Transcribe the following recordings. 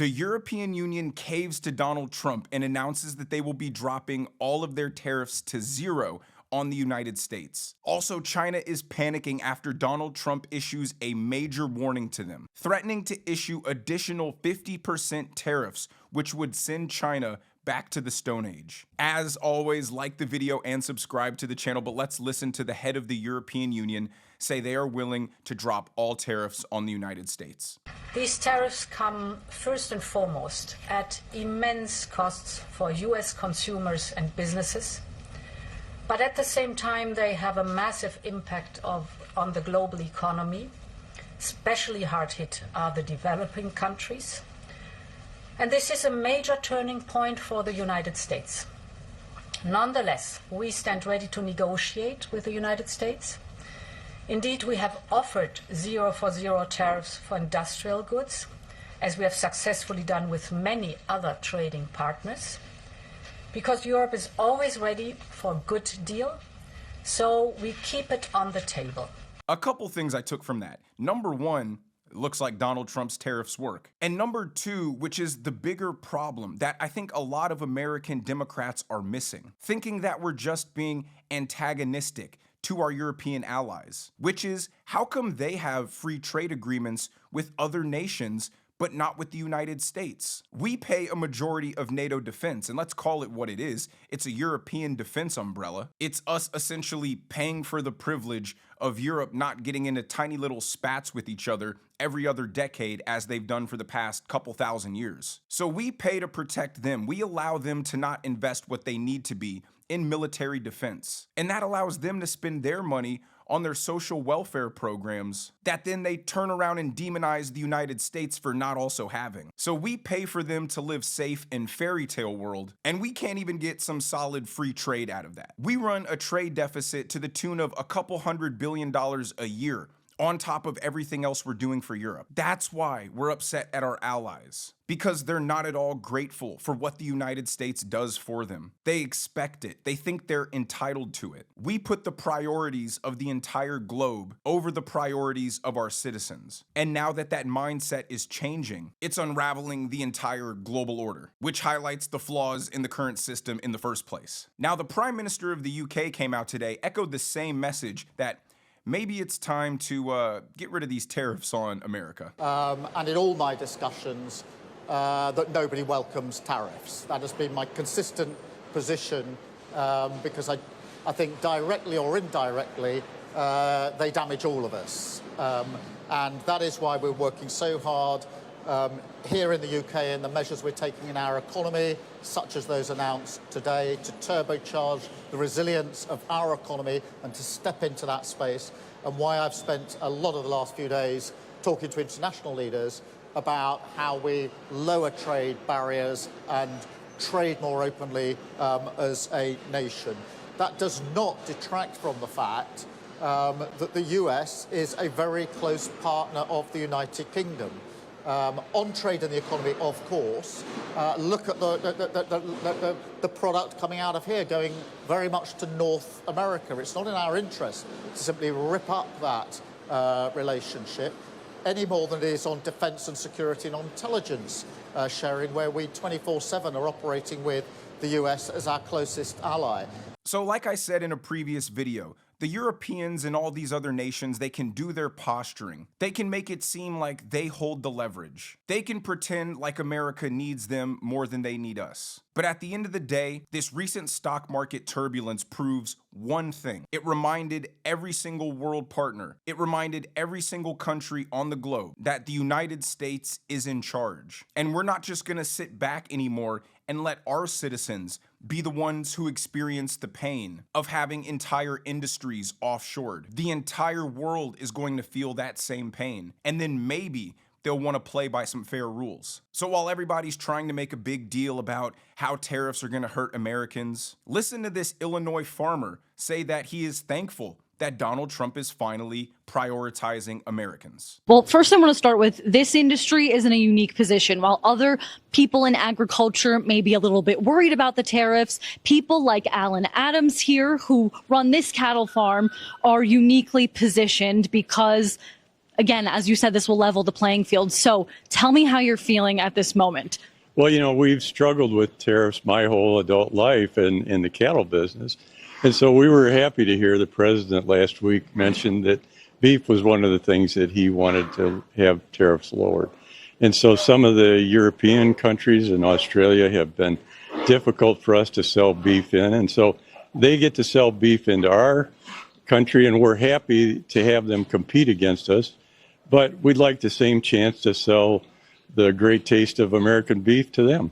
The European Union caves to Donald Trump and announces that they will be dropping all of their tariffs to zero on the United States. Also, China is panicking after Donald Trump issues a major warning to them, threatening to issue additional 50% tariffs, which would send China back to the Stone Age. As always, like the video and subscribe to the channel, but let's listen to the head of the European Union say they are willing to drop all tariffs on the United States. These tariffs come first and foremost at immense costs for US consumers and businesses. But at the same time, they have a massive impact on the global economy. Especially hard hit are the developing countries. And this is a major turning point for the United States. Nonetheless, we stand ready to negotiate with the United States. Indeed, we have offered 0 for 0 tariffs for industrial goods, as we have successfully done with many other trading partners. Because Europe is always ready for a good deal, so we keep it on the table. A couple things I took from that. Number one, it looks like Donald Trump's tariffs work. And number two, which is the bigger problem that I think a lot of American Democrats are missing, thinking that we're just being antagonistic to our European allies, which is how come they have free trade agreements with other nations but not with the United States? We pay a majority of NATO defense, and let's call it what it is. It's a European defense umbrella. It's us essentially paying for the privilege of Europe not getting into tiny little spats with each other every other decade as they've done for the past couple thousand years. So we pay to protect them. We allow them to not invest what they need to be in military defense. And that allows them to spend their money on their social welfare programs that then they turn around and demonize the United States for not also having. So we pay for them to live safe in fairy tale world, and we can't even get some solid free trade out of that. We run a trade deficit to the tune of a couple $100 billion a year on top of everything else we're doing for Europe. That's why we're upset at our allies, because they're not at all grateful for what the United States does for them. They expect it. They think they're entitled to it. We put the priorities of the entire globe over the priorities of our citizens. And now that that mindset is changing, it's unraveling the entire global order, which highlights the flaws in the current system in the first place. Now, the Prime Minister of the UK came out today, echoed the same message that maybe it's time to get rid of these tariffs on America. And in all my discussions, that nobody welcomes tariffs. That has been my consistent position because I think directly or indirectly, they damage all of us. And that is why we're working so hard here in the UK and the measures we're taking in our economy, such as those announced today, to turbocharge the resilience of our economy and to step into that space, and why I've spent a lot of the last few days talking to international leaders about how we lower trade barriers and trade more openly as a nation. That does not detract from the fact that the US is a very close partner of the United Kingdom. On trade and the economy, of course, look at the product coming out of here going very much to North America. It's not in our interest to simply rip up that relationship any more than it is on defence and security and on intelligence sharing, where we 24/7 are operating with the US as our closest ally. So like I said in a previous video, the Europeans and all these other nations, they can do their posturing. They can make it seem like they hold the leverage. They can pretend like America needs them more than they need us. But at the end of the day, this recent stock market turbulence proves one thing. It reminded every single world partner, it reminded every single country on the globe that the United States is in charge. And we're not just gonna sit back anymore and let our citizens be the ones who experience the pain of having entire industries offshored. The entire world is going to feel that same pain. And then maybe they'll want to play by some fair rules. So while everybody's trying to make a big deal about how tariffs are going to hurt Americans, listen to this Illinois farmer say that he is thankful that Donald Trump is finally prioritizing Americans. Well, first I want to start with this industry is in a unique position. While other people in agriculture may be a little bit worried about the tariffs, people like Alan Adams here who run this cattle farm are uniquely positioned because Again, as you said, this will level the playing field. So tell me how you're feeling at this moment. Well, we've struggled with tariffs my whole adult life in the cattle business. And so we were happy to hear the president last week mention that beef was one of the things that he wanted to have tariffs lowered. And so some of the European countries and Australia have been difficult for us to sell beef in. And so they get to sell beef into our country, and we're happy to have them compete against us. But we'd like the same chance to sell the great taste of American beef to them.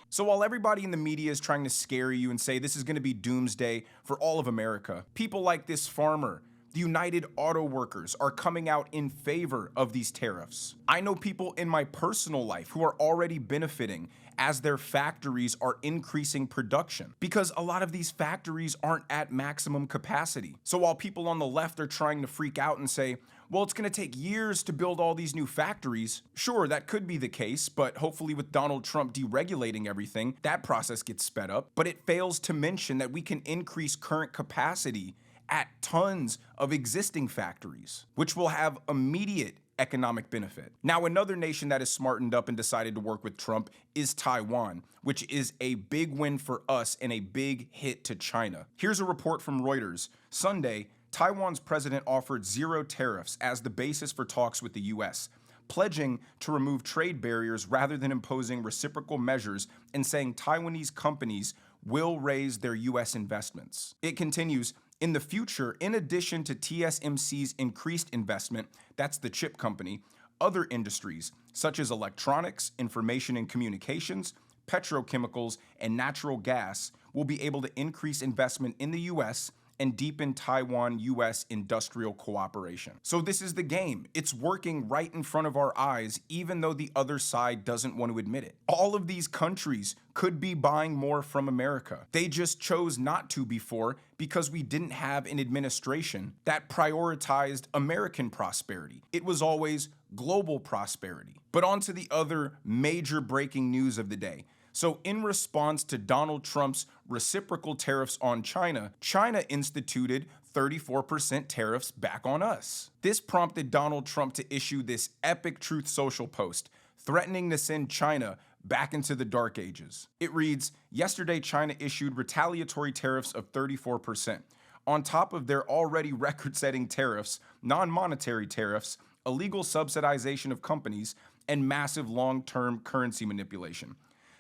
So while everybody in the media is trying to scare you and say this is going to be doomsday for all of America, people like this farmer, the United Auto Workers, are coming out in favor of these tariffs. I know people in my personal life who are already benefiting as their factories are increasing production, because a lot of these factories aren't at maximum capacity. So while people on the left are trying to freak out and say, well, it's going to take years to build all these new factories. Sure, that could be the case, but hopefully with Donald Trump deregulating everything, that process gets sped up. But it fails to mention that we can increase current capacity at tons of existing factories, which will have immediate economic benefit. Now, another nation that has smartened up and decided to work with Trump is Taiwan, which is a big win for us and a big hit to China. Here's a report from Reuters. Sunday, Taiwan's president offered zero tariffs as the basis for talks with the U.S., pledging to remove trade barriers rather than imposing reciprocal measures and saying Taiwanese companies will raise their U.S. investments. It continues, in the future, in addition to TSMC's increased investment, that's the chip company, other industries such as electronics, information and communications, petrochemicals, and natural gas will be able to increase investment in the U.S. and deepen Taiwan-U.S. industrial cooperation. So this is the game. It's working right in front of our eyes, even though the other side doesn't want to admit it. All of these countries could be buying more from America. They just chose not to before because we didn't have an administration that prioritized American prosperity. It was always global prosperity. But on to the other major breaking news of the day. So in response to Donald Trump's reciprocal tariffs on China, China instituted 34% tariffs back on us. This prompted Donald Trump to issue this epic Truth Social post, threatening to send China back into the dark ages. It reads, yesterday China issued retaliatory tariffs of 34%. On top of their already record-setting tariffs, non-monetary tariffs, illegal subsidization of companies, and massive long-term currency manipulation.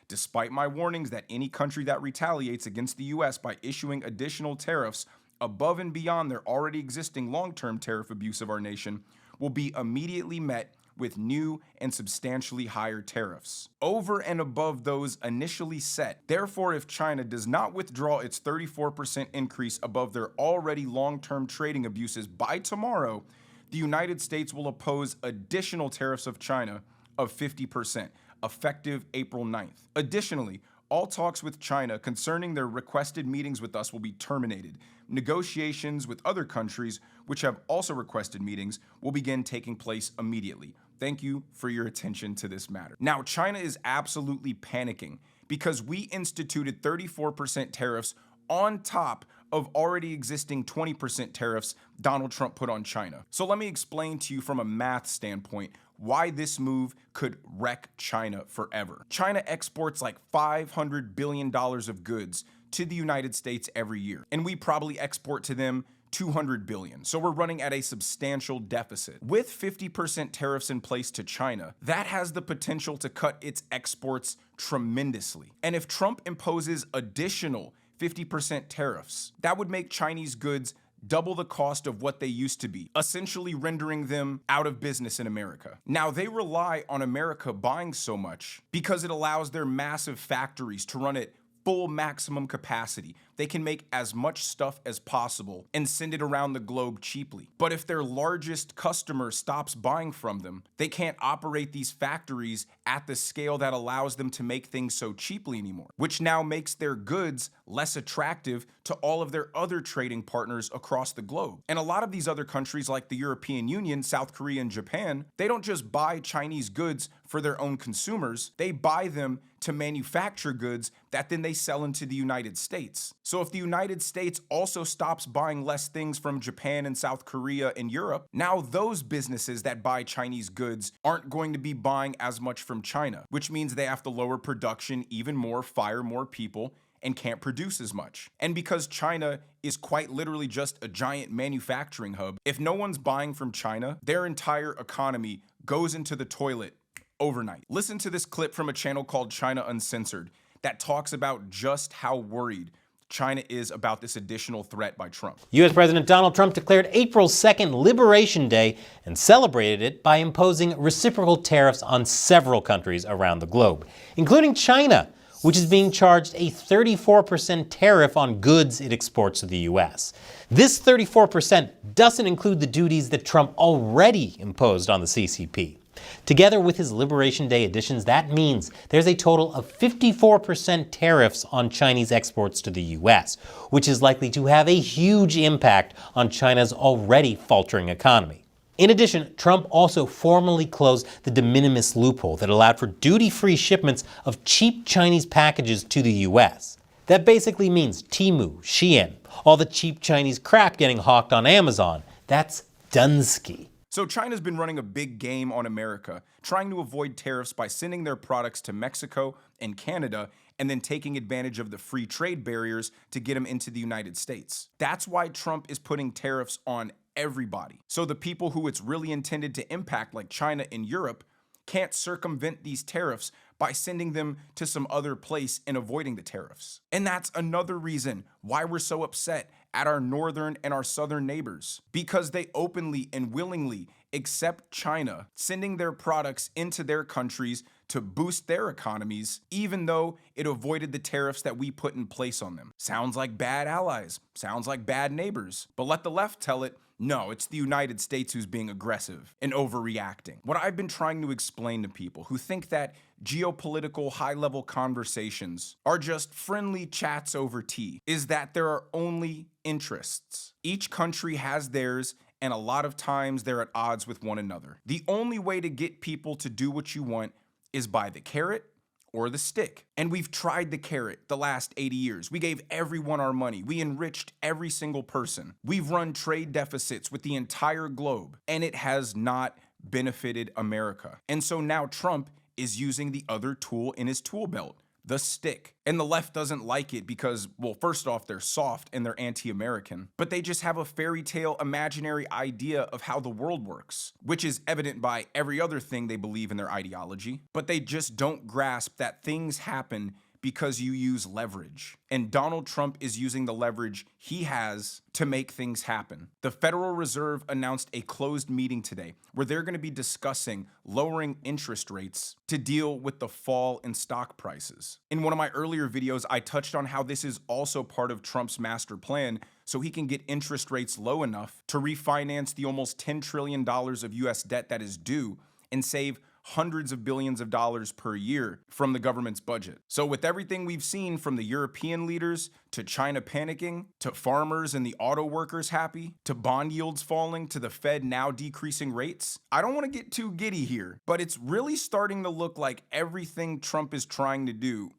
Despite my warnings that any country that retaliates against the U.S. by issuing additional tariffs above and beyond their already existing long-term tariff abuse of our nation will be immediately met with new and substantially higher tariffs, over and above those initially set. Therefore, if China does not withdraw its 34% increase above their already long-term trading abuses by tomorrow, the United States will oppose additional tariffs of China of 50%. Effective April 9th. Additionally, all talks with China concerning their requested meetings with us will be terminated. Negotiations with other countries, which have also requested meetings, will begin taking place immediately. Thank you for your attention to this matter. Now, China is absolutely panicking because we instituted 34% tariffs on top of already existing 20% tariffs Donald Trump put on China. So let me explain to you from a math standpoint why this move could wreck China forever. China exports like $500 billion of goods to the United States every year, and we probably export to them $200 billion. So we're running at a substantial deficit. With 50% tariffs in place to China, that has the potential to cut its exports tremendously. And if Trump imposes additional 50% tariffs, that would make Chinese goods double the cost of what they used to be, essentially rendering them out of business in America. Now, they rely on America buying so much because it allows their massive factories to run at full maximum capacity. They can make as much stuff as possible and send it around the globe cheaply. But if their largest customer stops buying from them, they can't operate these factories at the scale that allows them to make things so cheaply anymore, which now makes their goods less attractive to all of their other trading partners across the globe. And a lot of these other countries like the European Union, South Korea, and Japan, they don't just buy Chinese goods for their own consumers, they buy them to manufacture goods that then they sell into the United States. So if the United States also stops buying less things from Japan and South Korea and Europe, now those businesses that buy Chinese goods aren't going to be buying as much from China, which means they have to lower production even more, fire more people, and can't produce as much. And because China is quite literally just a giant manufacturing hub, if no one's buying from China, their entire economy goes into the toilet overnight. Listen to this clip from a channel called China Uncensored that talks about just how worried China is about this additional threat by Trump. U.S. President Donald Trump declared April 2nd Liberation Day and celebrated it by imposing reciprocal tariffs on several countries around the globe, including China, which is being charged a 34% tariff on goods it exports to the U.S. This 34% doesn't include the duties that Trump already imposed on the CCP. Together with his Liberation Day additions, that means there's a total of 54% tariffs on Chinese exports to the U.S., which is likely to have a huge impact on China's already faltering economy. In addition, Trump also formally closed the de minimis loophole that allowed for duty-free shipments of cheap Chinese packages to the U.S. That basically means Temu, Shein, all the cheap Chinese crap getting hawked on Amazon. That's Dunsky. So China's been running a big game on America, trying to avoid tariffs by sending their products to Mexico and Canada and then taking advantage of the free trade barriers to get them into the United States. That's why Trump is putting tariffs on everybody. So the people who it's really intended to impact, like China and Europe, can't circumvent these tariffs by sending them to some other place and avoiding the tariffs. And that's another reason why we're so upset at our northern and our southern neighbors, because they openly and willingly accept China sending their products into their countries to boost their economies, even though it avoided the tariffs that we put in place on them. Sounds like bad allies, sounds like bad neighbors, but let the left tell it, no, it's the United States who's being aggressive and overreacting. What I've been trying to explain to people who think that geopolitical high-level conversations are just friendly chats over tea is that there are only interests. Each country has theirs, and a lot of times they're at odds with one another. The only way to get people to do what you want is by the carrot or the stick. And we've tried the carrot the last 80 years. We gave everyone our money. We enriched every single person. We've run trade deficits with the entire globe, and it has not benefited America. And so now Trump is using the other tool in his tool belt, the stick. And the left doesn't like it because, well, first off, they're soft and they're anti-American, but they just have a fairy tale imaginary idea of how the world works, which is evident by every other thing they believe in their ideology. But they just don't grasp that things happen because you use leverage. And Donald Trump is using the leverage he has to make things happen. The Federal Reserve announced a closed meeting today where they're going to be discussing lowering interest rates to deal with the fall in stock prices. In one of my earlier videos, I touched on how this is also part of Trump's master plan so he can get interest rates low enough to refinance the almost $10 trillion of US debt that is due and save hundreds of billions of dollars per year from the government's budget. So with everything we've seen from the European leaders to China panicking, to farmers and the auto workers happy, to bond yields falling, to the Fed now decreasing rates, I don't want to get too giddy here, but it's really starting to look like everything Trump is trying to do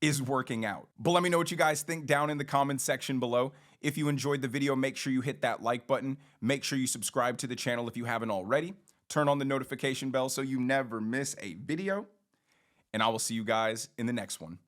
is working out. But let me know what you guys think down in the comments section below. If you enjoyed the video, make sure you hit that like button. Make sure you subscribe to the channel if you haven't already. Turn on the notification bell so you never miss a video. And I will see you guys in the next one.